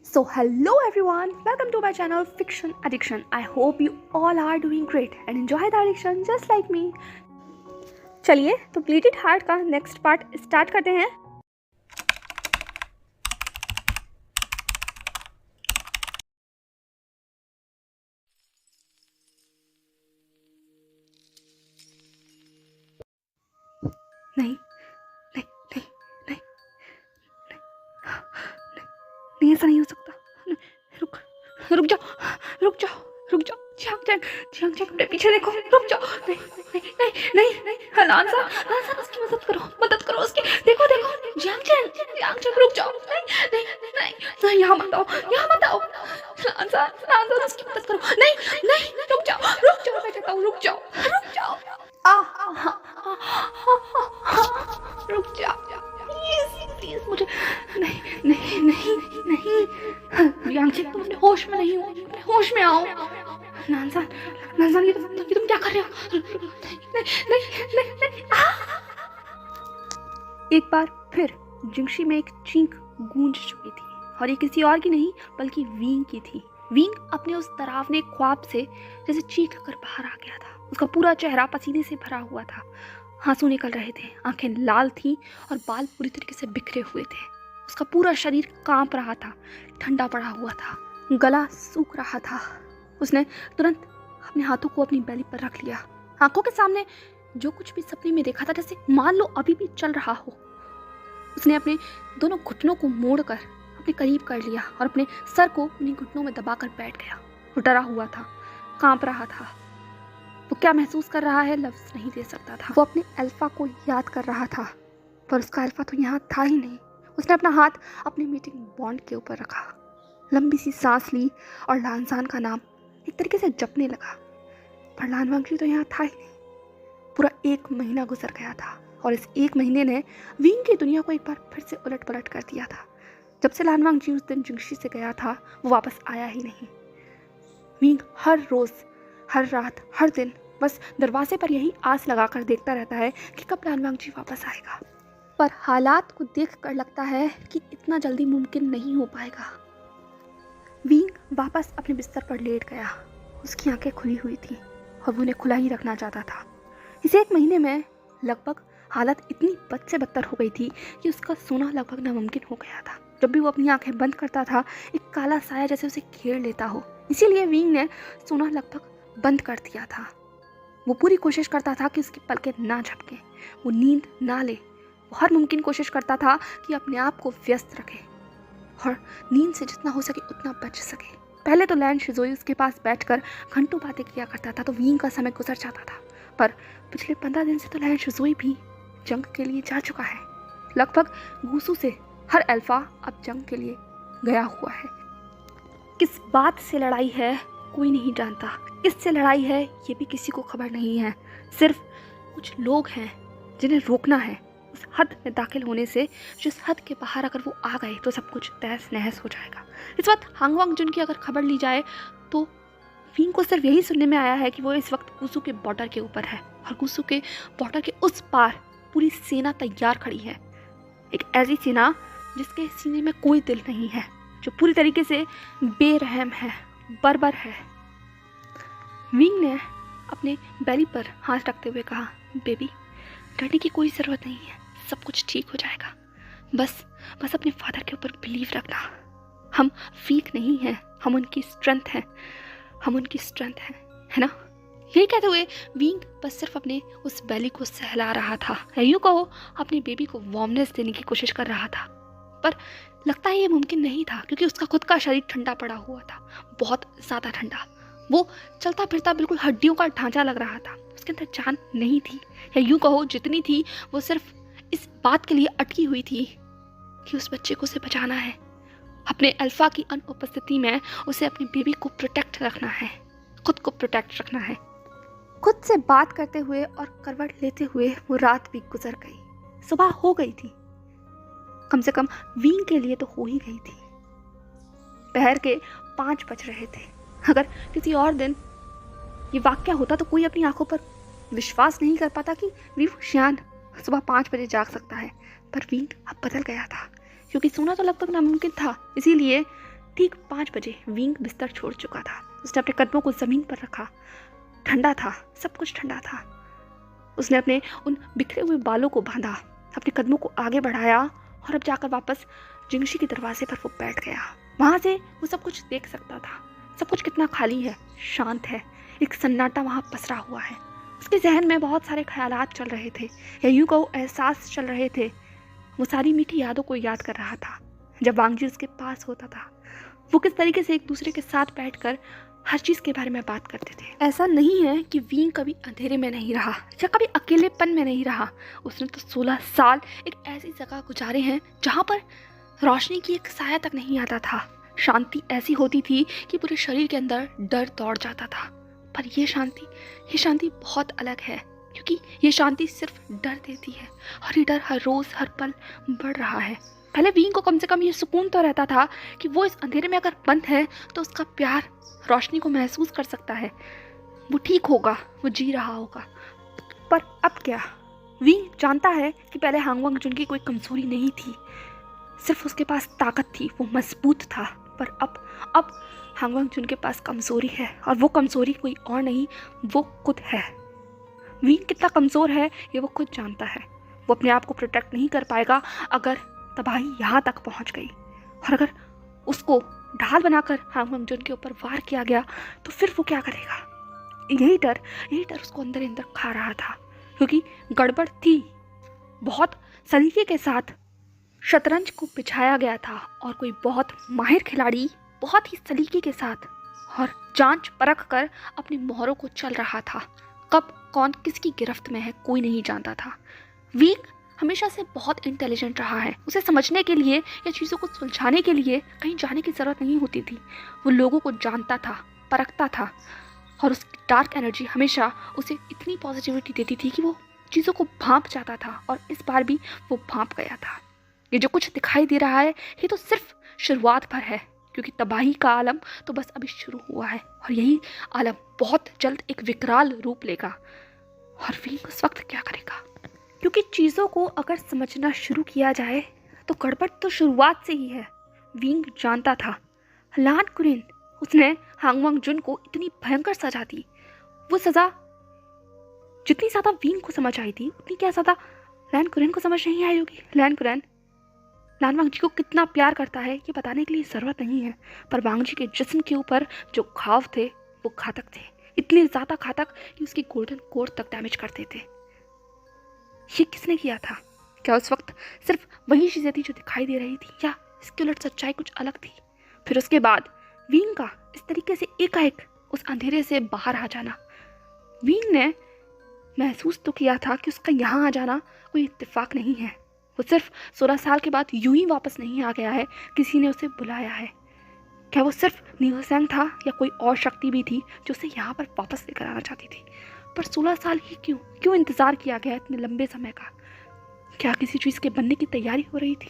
So hello everyone, welcome to my channel Fiction Addiction. I hope you all are doing great and enjoy the addiction just like me. चलिए तो ब्लीडेड heart का next part start करते हैं। नहीं नहीं नहीं नहीं नहीं, ऐसा नहीं हो सकता। रुक रुक जाओ रुक जाओ रुक जाओ। जियांग चैन अपने पीछे देखो, रुक जाओ। नहीं नहीं नहीं नहीं नहीं, लान सा उसकी मदद करो उसकी। देखो देखो जियांग चैन रुक जाओ। नहीं नहीं नहीं नहीं, यहाँ मत आओ लान सा उसकी मदद करो। नहीं नहीं रुक जाओ मैं कहता हूँ, रुक जाओ रुक जाओ प्लीज मुझे। नहीं नहीं नहीं नहीं, जियांग चैन तुम अपने होश में नहीं हो, अपने होश में आओ। नानसान ये तुम क्या कर रहे हो? नहीं। एक बार फिर जिंगशी में एक चीख गूंज चुकी थी और ये किसी और की नहीं बल्कि वींग की थी। वींग अपने उस डरावने ख्वाब से जैसे चीख कर बाहर आ गया था। उसका पूरा चेहरा पसीने से भरा हुआ था, आंसू निकल रहे थे, आंखें लाल थी और बाल पूरी तरीके से बिखरे हुए थे। उसका पूरा शरीर कांप रहा था, ठंडा पड़ा हुआ था, गला सूख रहा था। उसने तुरंत अपने हाथों को अपनी बैली पर रख लिया। आंखों के सामने जो कुछ भी सपने में देखा था जैसे मान लो अभी भी चल रहा हो। उसने अपने दोनों घुटनों को मोड़कर अपने करीब कर लिया और अपने सर को उन्हीं घुटनों में दबाकर बैठ गया। वो डरा हुआ था, कांप रहा था। वो क्या महसूस कर रहा है लफ्ज नहीं दे सकता था। वो अपने अल्फा को याद कर रहा था, पर उसका अल्फा तो यहाँ था ही नहीं। उसने अपना हाथ अपने मीटिंग बॉन्ड के ऊपर रखा, लंबी सी सांस ली और लानसान का नाम एक तरीके से जपने लगा। पर लानवांगजी तो यहाँ था ही नहीं। पूरा 1 महीना गुजर गया था और इस 1 महीने ने वींग की दुनिया को एक बार फिर से उलट पलट कर दिया था। जब से लानवांगजी उस दिन जिंगशी से गया था वो वापस आया ही नहीं। वींग हर रोज़, हर रात, हर दिन बस दरवाजे पर यही आस लगाकर देखता रहता है कि कब लानवांगजी वापस आएगा। पर हालात को देखकर लगता है कि इतना जल्दी मुमकिन नहीं हो पाएगा। वींग वापस अपने बिस्तर पर लेट गया। उसकी आंखें खुली हुई थी और वो उन्हें खुला ही रखना चाहता था। इस 1 महीने में लगभग हालत इतनी बद से बदतर हो गई थी कि उसका सोना लगभग नामुमकिन हो गया था। जब भी वो अपनी आंखें बंद करता था एक काला साया जैसे उसे घेर लेता हो। इसीलिए वींग ने सोना लगभग बंद कर दिया था। वो पूरी कोशिश करता था कि उसकी पलकें ना झपकें, वो नींद ना ले। वो हर मुमकिन कोशिश करता था कि अपने आप को व्यस्त रखे और नींद से जितना हो सके उतना बच सके। पहले तो लैन शिजोई उसके पास बैठकर घंटों बातें किया करता था तो वींग का समय गुजर जाता था। पर पिछले 15 दिन से तो लैन शिजोई भी जंग के लिए जा चुका है। लगभग गूसू से हर अल्फा अब जंग के लिए गया हुआ है। किस बात से लड़ाई है कोई नहीं जानता, किससे लड़ाई है ये भी किसी को खबर नहीं है। सिर्फ कुछ लोग हैं जिन्हें रोकना है उस हद में दाखिल होने से जिस हद के बाहर अगर वो आ गए तो सब कुछ तहस नहस हो जाएगा। इस वक्त हांगवांगजुन की अगर खबर ली जाए तो वींग को सिर्फ यही सुनने में आया है कि वो इस वक्त गुसू के बॉर्डर के ऊपर है और गुसू के बॉर्डर के उस पार पूरी सेना तैयार खड़ी है। एक ऐसी सेना जिसके सीने में कोई दिल नहीं है, जो पूरी तरीके से बेरहम है, बर्बर है। वींग ने अपने बैली पर हाथ रखते हुए कहा, बेबी डरने की कोई ज़रूरत नहीं है, सब कुछ ठीक हो जाएगा। बस अपने फादर के ऊपर बिलीव रखना। हम वीक नहीं हैं, हम उनकी स्ट्रेंथ हैं, है ना? यही कहते हुए वींग बस सिर्फ अपने उस बैली को सहला रहा था, या यूँ कहो अपनी बेबी को वार्मनेस देने की कोशिश कर रहा था। पर लगता है ये मुमकिन नहीं था क्योंकि उसका खुद का शरीर ठंडा पड़ा हुआ था, बहुत ज़्यादा ठंडा। वो चलता फिरता बिल्कुल हड्डियों का ढांचा लग रहा था। उसके अंदर जान नहीं थी, या यूँ कहो जितनी थी वो सिर्फ इस बात के लिए अटकी हुई थी कि उस बच्चे को उसे बचाना है। अपने अल्फा की अनुपस्थिति में उसे अपनी बेबी को प्रोटेक्ट रखना है, खुद को प्रोटेक्ट रखना है। खुद से बात करते हुए और करवट लेते हुए वो रात भी गुजर गई। सुबह हो गई थी, कम से कम वींग के लिए तो हो ही गई थी। दोपहर के 5 बज रहे थे। अगर किसी और दिन ये वाक्य होता तो कोई अपनी आंखों पर विश्वास नहीं कर पाता कि वीर शियान सुबह 5 बजे जाग सकता है। पर वींग अब बदल गया था क्योंकि सोना तो लगभग नामुमकिन था। इसीलिए ठीक 5 बजे विंग बिस्तर छोड़ चुका था। उसने अपने कदमों को ज़मीन पर रखा। ठंडा था, सब कुछ ठंडा था। उसने अपने उन बिखरे हुए बालों को बांधा, अपने कदमों को आगे बढ़ाया और अब जाकर वापस जिंगशी के दरवाजे पर वो बैठ गया। वहाँ से वो सब कुछ देख सकता था। सब कुछ कितना खाली है, शांत है। एक सन्नाटा वहाँ पसरा हुआ है। उसके जहन में बहुत सारे ख्यालात चल रहे थे, या यूं कहो एहसास चल रहे थे। वो सारी मीठी यादों को याद कर रहा था जब वांगजी उसके पास होता था। वो किस तरीके से एक दूसरे के साथ बैठकर हर चीज़ के बारे में बात करते थे। ऐसा नहीं है कि वींग कभी अंधेरे में नहीं रहा या कभी अकेलेपन में नहीं रहा। उसने तो 16 साल एक ऐसी जगह गुजारे हैं जहाँ पर रोशनी की एक साया तक नहीं आता था। शांति ऐसी होती थी कि पूरे शरीर के अंदर डर दौड़ जाता था। पर ये शांति बहुत अलग है, क्योंकि ये शांति सिर्फ डर देती है और ये डर हर रोज़ हर पल बढ़ रहा है। पहले वींग को कम से कम ये सुकून तो रहता था कि वो इस अंधेरे में अगर बंद है तो उसका प्यार रोशनी को महसूस कर सकता है। वो ठीक होगा, वो जी रहा होगा। पर अब क्या? वींग जानता है कि पहले हांगवांग जुन की कोई कमजोरी नहीं थी, सिर्फ उसके पास ताकत थी, वो मजबूत था। पर अब हांगवांग जुन के पास कमजोरी है, और वो कमजोरी कोई और नहीं, वो खुद है। वींग कितना कमजोर है ये वो खुद जानता है। वो अपने आप को प्रोटेक्ट नहीं कर पाएगा अगर तबाही यहाँ तक पहुँच गई, और अगर उसको ढाल बनाकर हांगवांग जुन के ऊपर वार किया गया तो फिर वो क्या करेगा? यही डर उसको अंदर अंदर खा रहा था, क्योंकि गड़बड़ थी। बहुत सलीके के साथ शतरंज को बिछाया गया था और कोई बहुत माहिर खिलाड़ी बहुत ही सलीके के साथ और जांच परख कर अपनी मोहरों को चल रहा था। कब कौन किसकी गिरफ्त में है कोई नहीं जानता था। वीक हमेशा से बहुत इंटेलिजेंट रहा है। उसे समझने के लिए या चीज़ों को सुलझाने के लिए कहीं जाने की ज़रूरत नहीं होती थी। वो लोगों को जानता था, परखता था, और उसकी डार्क एनर्जी हमेशा उसे इतनी पॉजिटिविटी देती थी कि वो चीज़ों को भांप जाता था, और इस बार भी वो भांप गया था। ये जो कुछ दिखाई दे रहा है ये तो सिर्फ शुरुआत भर है, क्योंकि तबाही का आलम तो बस अभी शुरू हुआ है, और यही आलम बहुत जल्द एक विकराल रूप लेगा। और वींग उस वक्त क्या करेगा? क्योंकि चीज़ों को अगर समझना शुरू किया जाए तो गड़बड़ तो शुरुआत से ही है। वींग जानता था लान कुरिन, उसने हांगवांग जुन को इतनी भयंकर सजा दी। वो सजा जितनी ज़्यादा वींग को समझ आई थी उतनी क्या ज़्यादा लान कुरिन को समझ नहीं आई होगी। लान कुरिन लान वांगजी को कितना प्यार करता है ये बताने के लिए ज़रूरत नहीं है, पर वांगजी के जिस्म के ऊपर जो घाव थे वो घातक थे, इतने ज़्यादा घातक कि उसकी गोल्डन कोर तक डैमेज करते थे। ये किसने किया था? क्या उस वक्त सिर्फ वही चीज़ें थी जो दिखाई दे रही थी, या इसके उलट सच्चाई कुछ अलग थी? फिर उसके बाद वींग का इस तरीके से एकाएक उस अंधेरे से बाहर आ जाना, वींग ने महसूस तो किया था कि उसका यहाँ आ जाना कोई इत्तेफाक नहीं है। वो सिर्फ 16 साल के बाद यूं ही वापस नहीं आ गया है, किसी ने उसे बुलाया है। क्या वो सिर्फ नियोसेंग था या कोई और शक्ति भी थी जो उसे यहाँ पर वापस लेकर आना चाहती थी? पर 16 साल ही क्यों इंतज़ार किया गया इतने लंबे समय का? क्या किसी चीज़ के बनने की तैयारी हो रही थी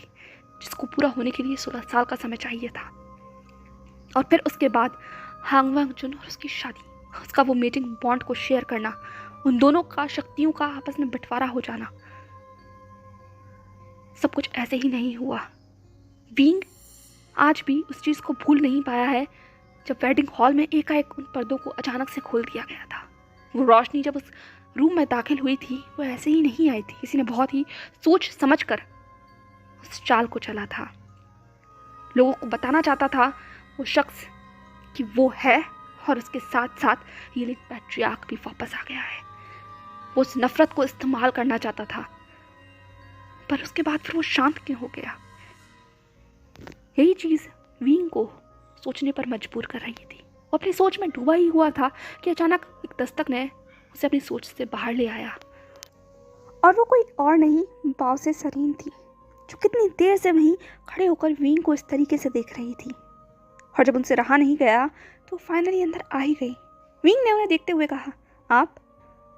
जिसको पूरा होने के लिए 16 साल का समय चाहिए था? और फिर उसके बाद हांगवांग जुन और उसकी शादी, उसका वो मीटिंग बॉन्ड को शेयर करना, उन दोनों का शक्तियों का आपस में बंटवारा हो जाना, सब कुछ ऐसे ही नहीं हुआ। वींग आज भी उस चीज़ को भूल नहीं पाया है जब वेडिंग हॉल में एकाएक उन पर्दों को अचानक से खोल दिया गया था। वो रोशनी जब उस रूम में दाखिल हुई थी वो ऐसे ही नहीं आई थी, किसी ने बहुत ही सोच समझ कर उस चाल को चला था। लोगों को बताना चाहता था वो शख्स कि वो है, और उसके साथ साथ ये पैट्रियार्क भी वापस आ गया है। वो उस नफरत को इस्तेमाल करना चाहता था, पर उसके बाद फिर वो शांत क्यों हो गया? यही चीज़ वींग को सोचने पर मजबूर कर रही थी। वो अपनी सोच में डूबा ही हुआ था कि अचानक एक दस्तक ने उसे अपनी सोच से बाहर ले आया, और वो कोई और नहीं बाव से सरीन थी, जो कितनी देर से वहीं खड़े होकर वींग को इस तरीके से देख रही थी। और जब उनसे रहा नहीं गया तो फाइनली अंदर आ ही गई। वींग ने उन्हें देखते हुए कहा, आप?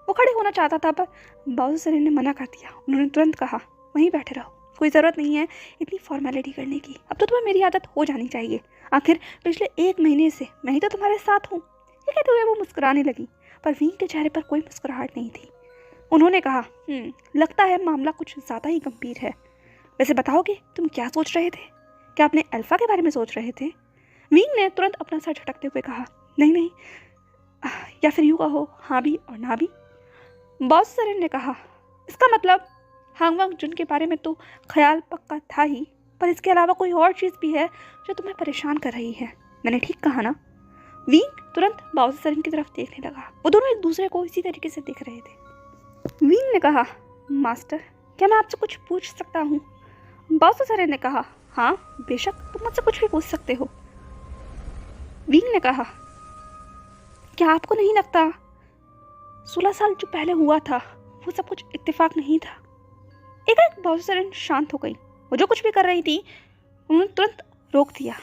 वो खड़े होना चाहता था पर बाव से सरीन ने मना कर दिया। उन्होंने तुरंत कहा, वहीं बैठे रहो, कोई ज़रूरत नहीं है इतनी फॉर्मेलिटी करने की। अब तो तुम्हें मेरी आदत हो जानी चाहिए, आखिर पिछले 1 महीने से मैं ही तो तुम्हारे साथ हूँ। ये कहते हुए वो मुस्कुराने लगी, पर वींग के चेहरे पर कोई मुस्कुराहट नहीं थी। उन्होंने कहा, लगता है मामला कुछ ज़्यादा ही गंभीर है। वैसे बताओगे तुम क्या सोच रहे थे? क्या अपने अल्फा के बारे में सोच रहे थे? विंग ने तुरंत अपना सर झटकते हुए कहा, नहीं नहीं, या फिर यूँ कहो हाँ भी और ना भी। बॉस सरेन ने कहा, इसका मतलब हांग वांग जुन के बारे में तो ख्याल पक्का था ही, पर इसके अलावा कोई और चीज़ भी है जो तुम्हें परेशान कर रही है। मैंने ठीक कहा ना? विंग तुरंत बाउस सरेन की तरफ देखने लगा। वो दोनों एक दूसरे को इसी तरीके से देख रहे थे। विंग ने कहा, मास्टर क्या मैं आपसे कुछ पूछ सकता हूँ? बाउस सरेन ने कहा, हाँ बेशक, तुम मुझसे कुछ भी पूछ सकते हो। विंग ने कहा, क्या आपको नहीं लगता 16 साल जो पहले हुआ था वो सब कुछ इत्तेफाक नहीं था? एक बाउस सरेन शांत हो गई। वो जो कुछ भी कर रही थी उन्होंने तुरंत रोक दिया।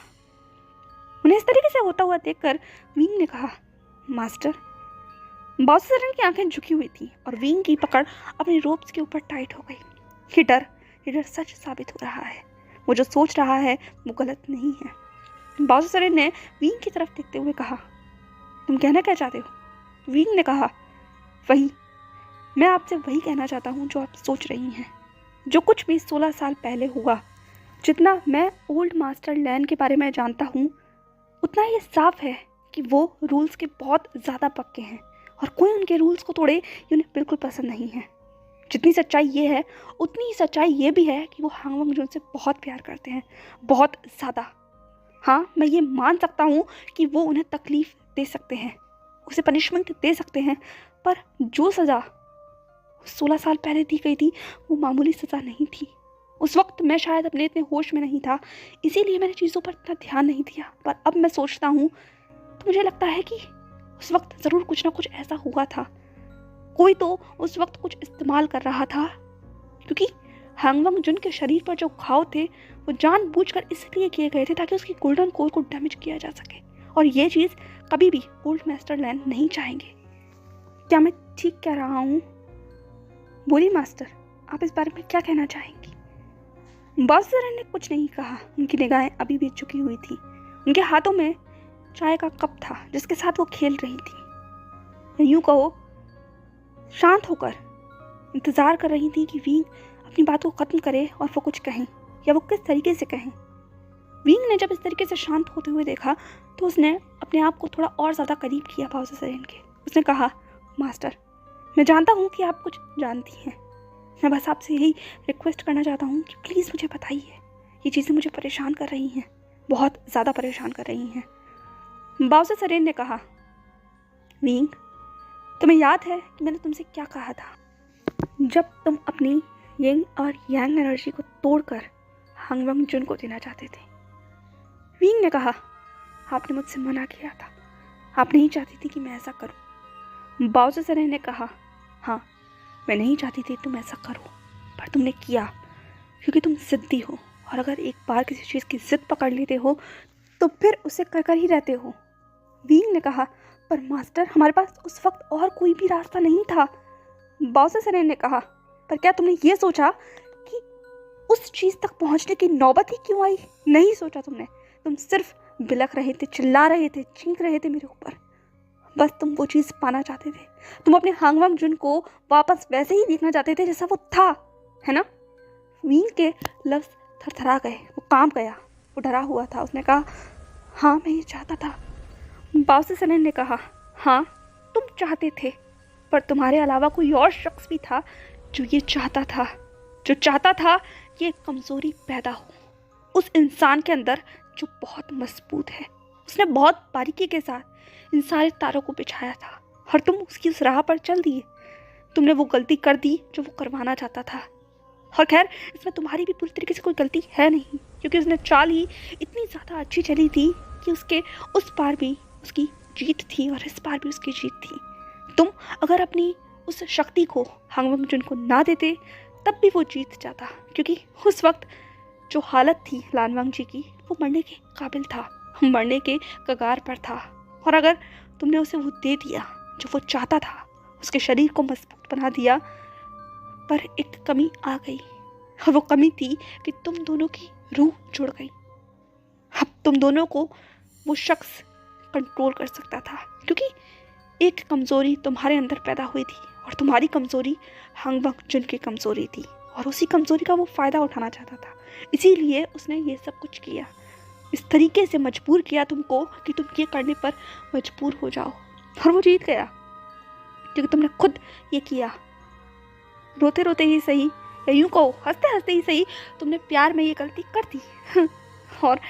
उन्हें इस तरीके से होता हुआ देखकर विंग ने कहा, मास्टर। बाउस सरेन की आंखें झुकी हुई थी और विंग की पकड़ अपने रोप्स के ऊपर टाइट हो गई। ये डर सच साबित हो रहा है। वो जो सोच रहा है वो गलत नहीं है। बाउस सरेन ने विंग की तरफ देखते हुए कहा, तुम कहना क्या चाहते हो? विंग ने कहा, वही, मैं आपसे वही कहना चाहता हूँ जो आप सोच रही हैं। जो कुछ भी 16 साल पहले हुआ, जितना मैं ओल्ड मास्टर लैन के बारे में जानता हूँ, उतना ये साफ है कि वो रूल्स के बहुत ज़्यादा पक्के हैं और कोई उनके रूल्स को तोड़े ये उन्हें बिल्कुल पसंद नहीं है। जितनी सच्चाई ये है उतनी ही सच्चाई ये भी है कि वो हांग वांग जुन से बहुत प्यार करते हैं, बहुत ज़्यादा। हाँ, मैं ये मान सकता हूँ कि वो उन्हें तकलीफ़ दे सकते हैं, उसे पनिशमेंट दे सकते हैं, पर जो सज़ा 16 साल पहले दी गई थी वो मामूली सज़ा नहीं थी। उस वक्त मैं शायद अपने इतने होश में नहीं था, इसीलिए मैंने चीज़ों पर इतना ध्यान नहीं दिया। पर अब मैं सोचता हूँ तो मुझे लगता है कि उस वक्त ज़रूर कुछ ना कुछ ऐसा हुआ था। कोई तो उस वक्त कुछ इस्तेमाल कर रहा था, क्योंकि हांग वांग जुन के शरीर पर जो घाव थे वो जानबूझकर इसलिए किए गए थे ताकि उसकी गोल्डन कोर को डैमेज किया जा सके, और ये चीज़ कभी भी ओल्ड मास्टर लैन नहीं चाहेंगे। क्या मैं ठीक कह रहा हूँ? बोलिए मास्टर, आप इस बारे में क्या कहना चाहेंगी? बाउस सरेन ने कुछ नहीं कहा। उनकी निगाहें अभी भी झुकी हुई थी। उनके हाथों में चाय का कप था जिसके साथ वो खेल रही थी। यूँ कहो शांत होकर इंतज़ार कर रही थी कि विंग अपनी बात को ख़त्म करे और वो कुछ कहें, या वो किस तरीके से कहें। विंग ने जब इस तरीके से शांत होते हुए देखा तो उसने अपने आप को थोड़ा और ज़्यादा करीब किया बाउस सरेन के। उसने कहा, मास्टर, मैं जानता हूँ कि आप कुछ जानती हैं। मैं बस आपसे यही रिक्वेस्ट करना चाहता हूँ कि प्लीज़ मुझे बताइए। ये चीज़ें मुझे परेशान कर रही हैं, बहुत ज़्यादा परेशान कर रही हैं। बाउस सरेन ने कहा, विंग, तुम्हें याद है कि मैंने तुमसे क्या कहा था जब तुम अपनी यिंग और यांग एनर्जी को तोड़कर हांग वांग जुन को देना चाहते थे? विंग ने कहा, आपने मुझसे मना किया था, आप नहीं चाहती थी कि मैं ऐसा करूं। बाउस सरेन ने कहा, हाँ, मैं नहीं चाहती थी तुम ऐसा करो, पर तुमने किया क्योंकि तुम ज़िद्दी हो, और अगर एक बार किसी चीज़ की ज़िद पकड़ लेते हो तो फिर उसे कर ही रहते हो। विंग ने कहा, पर मास्टर, हमारे पास उस वक्त और कोई भी रास्ता नहीं था। बाउस सरेन ने कहा, पर क्या तुमने ये सोचा कि उस चीज़ तक पहुंचने की नौबत ही क्यों आई? नहीं सोचा तुमने। तुम सिर्फ बिलख रहे थे, चिल्ला रहे थे, चीख रहे थे मेरे ऊपर। बस तुम वो चीज़ पाना चाहते थे। तुम अपने हांग वांग जुन को वापस वैसे ही देखना चाहते थे जैसा वो था, है ना? विंग के लफ्ज़ थरथरा गए, वो कांप गया, वो डरा हुआ था। उसने कहा, हाँ, मैं ये चाहता था। बाउस सरेन ने कहा, हाँ, तुम चाहते थे, पर तुम्हारे अलावा कोई और शख्स भी था जो ये चाहता था, जो चाहता था कि एक कमज़ोरी पैदा हो उस इंसान के अंदर जो बहुत मजबूत है। उसने बहुत बारीकी के साथ इन सारे तारों को बिछाया था और तुम उसकी उस राह पर चल दिए। तुमने वो गलती कर दी जो वो करवाना चाहता था। और खैर, इसमें तुम्हारी भी पूरी तरीके से कोई गलती है नहीं, क्योंकि उसने चाल ही इतनी ज़्यादा अच्छी चली थी कि उसके उस पार भी उसकी जीत थी और इस पार भी उसकी जीत थी। तुम अगर अपनी उस शक्ति को हांग वांग जुन को ना देते तब भी वो जीत जाता, क्योंकि उस वक्त जो हालत थी लान वांग जी की, वो मरने के काबिल था, मरने के कगार पर था। और अगर तुमने उसे वो दे दिया जो वो चाहता था, उसके शरीर को मजबूत बना दिया, पर एक कमी आ गई, और वो कमी थी कि तुम दोनों की रूह जुड़ गई। अब तुम दोनों को वो शख्स कंट्रोल कर सकता था, क्योंकि एक कमज़ोरी तुम्हारे अंदर पैदा हुई थी और तुम्हारी कमज़ोरी हांग वांग जुन की कमज़ोरी थी, और उसी कमज़ोरी का वो फ़ायदा उठाना चाहता था। इसीलिए उसने ये सब कुछ किया। इस तरीके से मजबूर किया तुमको कि तुम ये करने पर मजबूर हो जाओ, और वो जीत गया क्योंकि तुमने खुद ये किया। रोते रोते ही सही, या यूं कहो हंसते हंसते ही सही, तुमने प्यार में ये गलती कर दी और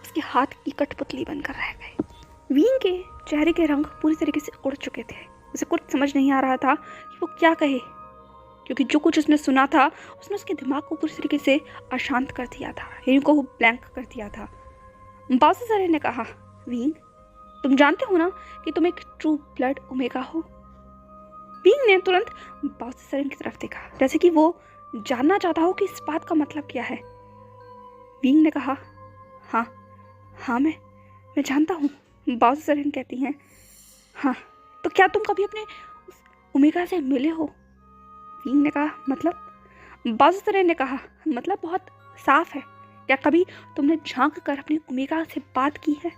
उसके हाथ की कठपुतली बनकर रह गए। वीन के चेहरे के रंग पूरी तरीके से उड़ चुके थे। उसे कुछ समझ नहीं आ रहा था कि वो क्या कहे, क्योंकि जो कुछ उसने सुना था उसने उसके दिमाग को पूरी तरीके से अशांत कर दिया था, यूं को ब्लैंक कर दिया था। बाउंसर ने कहा, वीन तुम जानते हो ना कि तुम एक ट्रू ब्लड ओमेगा हो। वीन ने तुरंत बाउंसर की तरफ देखा, जैसे कि वो जानना चाहता हो कि इस बात का मतलब क्या है। वीन ने कहा, हाँ हाँ मैं जानता हूँ। बाउंसर कहती हैं, हाँ तो क्या तुम कभी अपने उस ओमेगा से मिले हो? वीन ने कहा, मतलब? बाउंसर ने कहा, मतलब बहुत साफ है। क्या कभी तुमने झांक कर अपने ओमेगा से बात की है?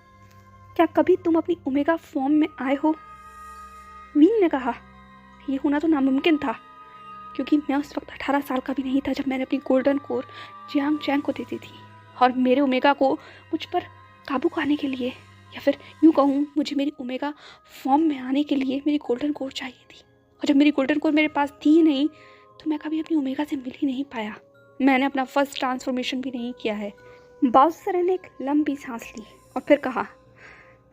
क्या कभी तुम अपनी ओमेगा फॉर्म में आए हो? वीन ने कहा, ये होना तो नामुमकिन था, क्योंकि मैं उस वक्त 18 साल का भी नहीं था जब मैंने अपनी गोल्डन कोर जियांग चैंग को दे दी थी, और मेरे ओमेगा को मुझ पर काबू पाने के लिए, या फिर यूँ कहूँ मुझे मेरी ओमेगा फॉर्म में आने के लिए मेरी गोल्डन कोर चाहिए थी। और जब मेरी गोल्डन कोर मेरे पास थी ही नहीं तो मैं कभी अपनी ओमेगा से मिल ही नहीं पाया। मैंने अपना फर्स्ट ट्रांसफॉर्मेशन भी नहीं किया है। बाउंसर ने एक लंबी सांस ली और फिर कहा,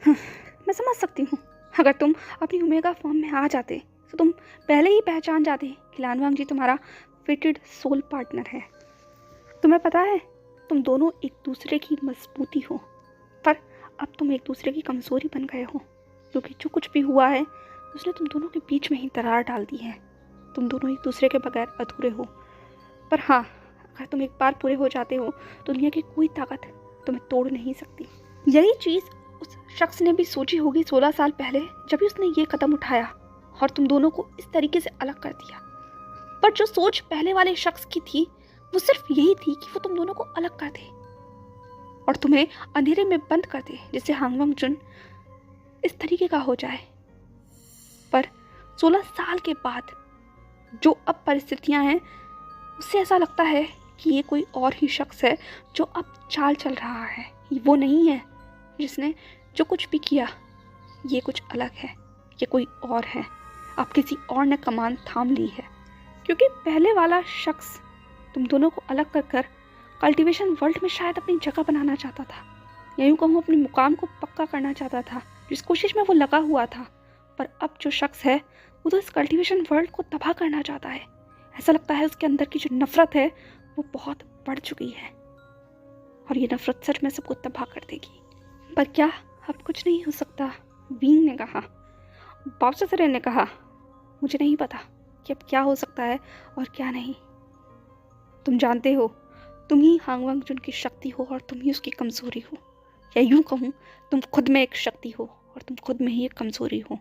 मैं समझ सकती हूँ, अगर तुम अपनी ओमेगा फॉर्म में आ जाते तो तुम पहले ही पहचान जाते कि लानवांग जी तुम्हारा फिटेड सोल पार्टनर है। तुम्हें पता है तुम दोनों एक दूसरे की मजबूती हो, पर अब तुम एक दूसरे की कमज़ोरी बन गए हो, क्योंकि जो कुछ भी हुआ है उसने तुम दोनों के बीच में ही दरार डाल दी है। तुम दोनों एक दूसरे के बगैर अधूरे हो, पर हाँ, अगर तुम एक बार पूरे हो जाते हो तो दुनिया की कोई ताकत तुम्हें तोड़ नहीं सकती। यही चीज़ उस शख्स ने भी सोची होगी 16 साल पहले, जब भी उसने ये कदम उठाया और तुम दोनों को इस तरीके से अलग कर दिया। पर जो सोच पहले वाले शख्स की थी वो सिर्फ यही थी कि वो तुम दोनों को अलग कर दे और तुम्हें अंधेरे में बंद कर दे, जिससे हांगवांग जुन इस तरीके का हो जाए। पर 16 साल के बाद जो अब परिस्थितियां हैं, उससे ऐसा लगता है कि ये कोई और ही शख्स है जो अब चाल चल रहा है। वो नहीं है जिसने जो कुछ भी किया, ये कुछ अलग है, ये कोई और है। अब किसी और ने कमान थाम ली है, क्योंकि पहले वाला शख्स तुम दोनों को अलग कर कर कल्टीवेशन वर्ल्ड में शायद अपनी जगह बनाना चाहता था, या यूँ कहूँ अपने मुकाम को पक्का करना चाहता था, जिस कोशिश में वो लगा हुआ था। पर अब जो शख्स है वो तो इस कल्टीवेशन वर्ल्ड को तबाह करना चाहता है। ऐसा लगता है उसके अंदर की जो नफरत है वो बहुत बढ़ चुकी है, और ये नफरत सच में सबको तबाह कर देगी। पर क्या अब कुछ नहीं हो सकता? वीन ने कहा। बाउंसर ने कहा, मुझे नहीं पता कि अब क्या हो सकता है और क्या नहीं। तुम जानते हो, तुम ही हांगवांग जुन की शक्ति हो और तुम ही उसकी कमज़ोरी हो, या यूँ कहूँ तुम खुद में एक शक्ति हो और तुम खुद में ही एक कमज़ोरी हो।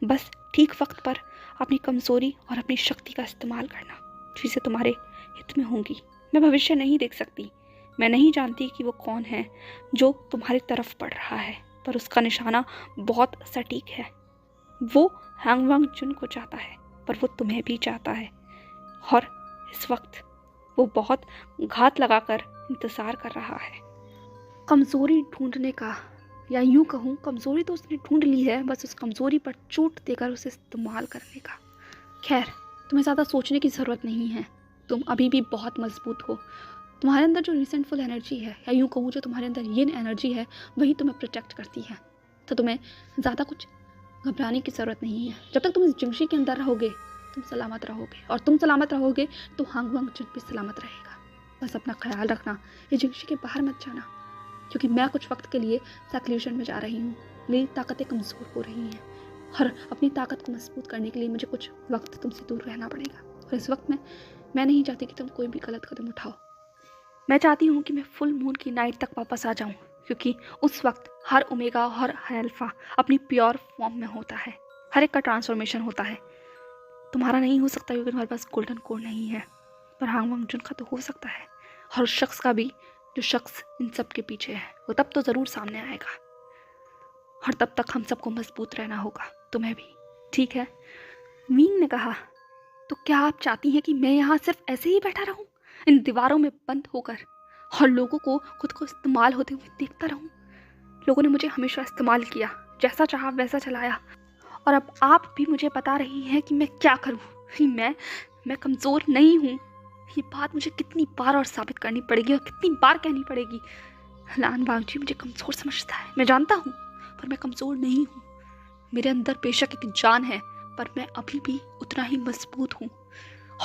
बस ठीक वक्त पर अपनी कमज़ोरी और अपनी शक्ति का इस्तेमाल करना, चीज़ें तुम्हारे हित में होंगी। मैं भविष्य नहीं देख सकती, मैं नहीं जानती कि वो कौन है जो तुम्हारी तरफ बढ़ रहा है, पर उसका निशाना बहुत सटीक है। वो हांगवांग जुन को चाहता है, पर वो तुम्हें भी चाहता है, और इस वक्त वो बहुत घात लगाकर इंतज़ार कर रहा है कमज़ोरी ढूंढने का, या यूँ कहूँ कमज़ोरी तो उसने ढूंढ ली है, बस उस कमज़ोरी पर चोट देकर उसे इस्तेमाल करने का। खैर, तुम्हें ज़्यादा सोचने की ज़रूरत नहीं है, तुम अभी भी बहुत मजबूत हो। तुम्हारे अंदर जो रिसेंटफुल एनर्जी है, या यूँ कहूँ जो तुम्हारे अंदर ये एनर्जी है, वही तुम्हें प्रोटेक्ट करती है। तो तुम्हें ज़्यादा कुछ घबराने की ज़रूरत नहीं है। जब तक तुम इस जिंगशी के अंदर रहोगे तुम सलामत रहोगे, और तुम सलामत रहोगे तो हांगवांग जुन भी सलामत रहेगा। बस अपना ख्याल रखना, ये जिंगशी के बाहर मत जाना, क्योंकि मैं कुछ वक्त के लिए सैक्लूशन में जा रही हूँ। मेरी ताकतें कमज़ोर हो रही हैं, और अपनी ताकत को मजबूत करने के लिए मुझे कुछ वक्त तुमसे दूर रहना पड़ेगा। और इस वक्त में मैं नहीं चाहती कि तुम कोई भी गलत कदम उठाओ। मैं चाहती हूँ कि मैं फुल मून की नाइट तक वापस आ जाऊँ, क्योंकि उस वक्त हर ओमेगा और हर अल्फा अपनी प्योर फॉर्म में होता है, हर एक का ट्रांसफॉर्मेशन होता है। तुम्हारा नहीं हो सकता क्योंकि तुम्हारे पास गोल्डन कोर नहीं है, पर हांगवांग जुन का तो हो सकता है, और उस शख्स का भी जो शख्स इन सब के पीछे है, वो तब तो ज़रूर सामने आएगा। और तब तक हम सबको मजबूत रहना होगा, तुम्हें भी, ठीक है? मीन ने कहा, तो क्या आप चाहती हैं कि मैं यहाँ सिर्फ ऐसे ही बैठा रहूँ, इन दीवारों में बंद होकर, और लोगों को खुद को इस्तेमाल होते हुए देखता रहूं। लोगों ने मुझे हमेशा इस्तेमाल किया, जैसा चाहा वैसा चलाया, और अब आप भी मुझे बता रही हैं कि मैं क्या करूं। मैं कमज़ोर नहीं हूं। ये बात मुझे कितनी बार और साबित करनी पड़ेगी और कितनी बार कहनी पड़ेगी। लान बागजी मुझे कमज़ोर समझता है, मैं जानता हूँ, पर मैं कमज़ोर नहीं हूँ। मेरे अंदर बेशक एक जान है, पर मैं अभी भी उतना ही मजबूत हूँ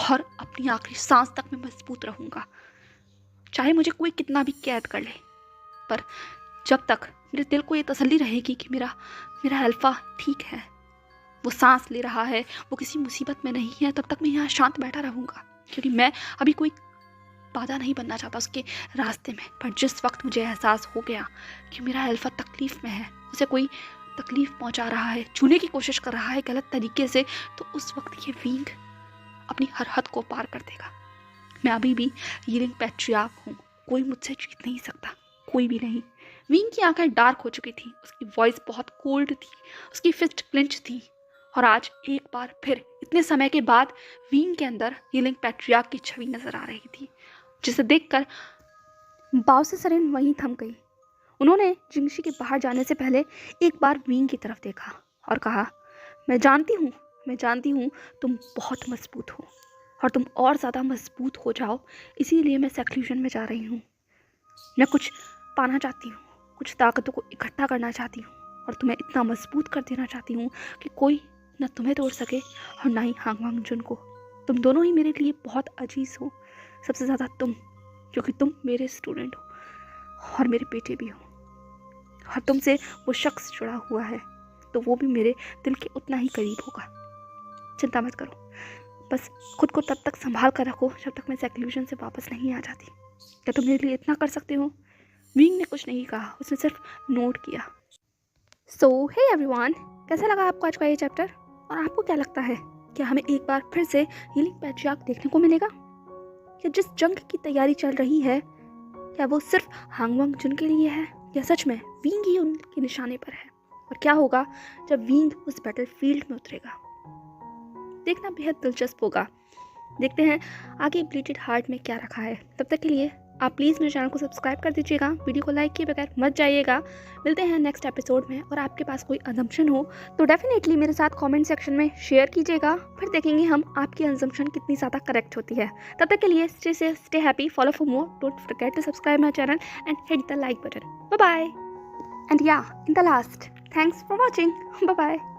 और अपनी आखिरी सांस तक मैं मजबूत रहूँगा, चाहे मुझे कोई कितना भी कैद कर ले। पर जब तक मेरे दिल को ये तसल्ली रहेगी कि मेरा अल्फा ठीक है, वो सांस ले रहा है, वो किसी मुसीबत में नहीं है, तब तक मैं यहाँ शांत बैठा रहूँगा, क्योंकि मैं अभी कोई बाधा नहीं बनना चाहता उसके रास्ते में। पर जिस वक्त मुझे एहसास हो गया कि मेरा अल्फा तकलीफ़ में है, उसे कोई तकलीफ़ पहुंचा रहा है, छूने की कोशिश कर रहा है गलत तरीके से, तो उस वक्त ये विंग अपनी हर हद को पार कर देगा। मैं अभी भी यीलिंग पैट्रियार्क हूँ, कोई मुझसे जीत नहीं सकता, कोई भी नहीं। विंग की आंखें डार्क हो चुकी थी, उसकी वॉइस बहुत कोल्ड थी, उसकी फिस्ट क्लिंच थी, और आज एक बार फिर इतने समय के बाद विंग के अंदर यीलिंग पैट्रियार्क की छवि नजर आ रही थी, जिसे देखकर बाव से सरेन वहीं थम गई। उन्होंने जिंगशी के बाहर जाने से पहले एक बार विंग की तरफ देखा और कहा, मैं जानती हूँ तुम बहुत मजबूत हो, और तुम और ज़्यादा मजबूत हो जाओ, इसीलिए मैं सेक्लूजन में जा रही हूँ। मैं कुछ पाना चाहती हूँ, कुछ ताकतों को इकट्ठा करना चाहती हूँ, और तुम्हें इतना मजबूत कर देना चाहती हूँ कि कोई न तुम्हें तोड़ सके और ना ही हांग वांग जुन को। तुम दोनों ही मेरे लिए बहुत अजीज हो, सबसे ज़्यादा तुम, क्योंकि तुम मेरे स्टूडेंट हो और मेरे बेटे भी हो, और तुमसे वो शख्स जुड़ा हुआ है तो वो भी मेरे दिल के उतना ही करीब होगा। चिंता मत करो, बस खुद को तब तक संभाल कर रखो जब तक मैं सेक्लूजन से वापस नहीं आ जाती। क्या तुम मेरे लिए इतना कर सकते हो? विंग ने कुछ नहीं कहा, उसने सिर्फ नोट किया। सो हे एवरीवन, कैसा लगा आपको आज का ये चैप्टर, और आपको क्या लगता है, क्या हमें एक बार फिर से यीलिंग पैट्रियार्क देखने को मिलेगा? या जिस जंग की तैयारी चल रही है, क्या वो सिर्फ हांग वांग जुन के लिए है, या सच में विंग ही उनके निशाने पर है? और क्या होगा जब विंग उस बैटलफील्ड में उतरेगा? देखना बेहद दिलचस्प होगा। देखते हैं आगे ब्लीडेड हार्ट में क्या रखा है। तब तक के लिए आप प्लीज़ मेरे चैनल को सब्सक्राइब कर दीजिएगा, वीडियो को लाइक किए बगैर मत जाइएगा। मिलते हैं नेक्स्ट एपिसोड में, और आपके पास कोई असम्पशन हो तो डेफिनेटली मेरे साथ कमेंट सेक्शन में शेयर कीजिएगा, फिर देखेंगे हम आपकी असम्पशन कितनी ज़्यादा करेक्ट होती है। तब तक के लिए stay safe, stay happy, follow for more, don't forget to subscribe my channel and hit the like button. Bye bye, and या in the last, thanks for watching. Bye bye.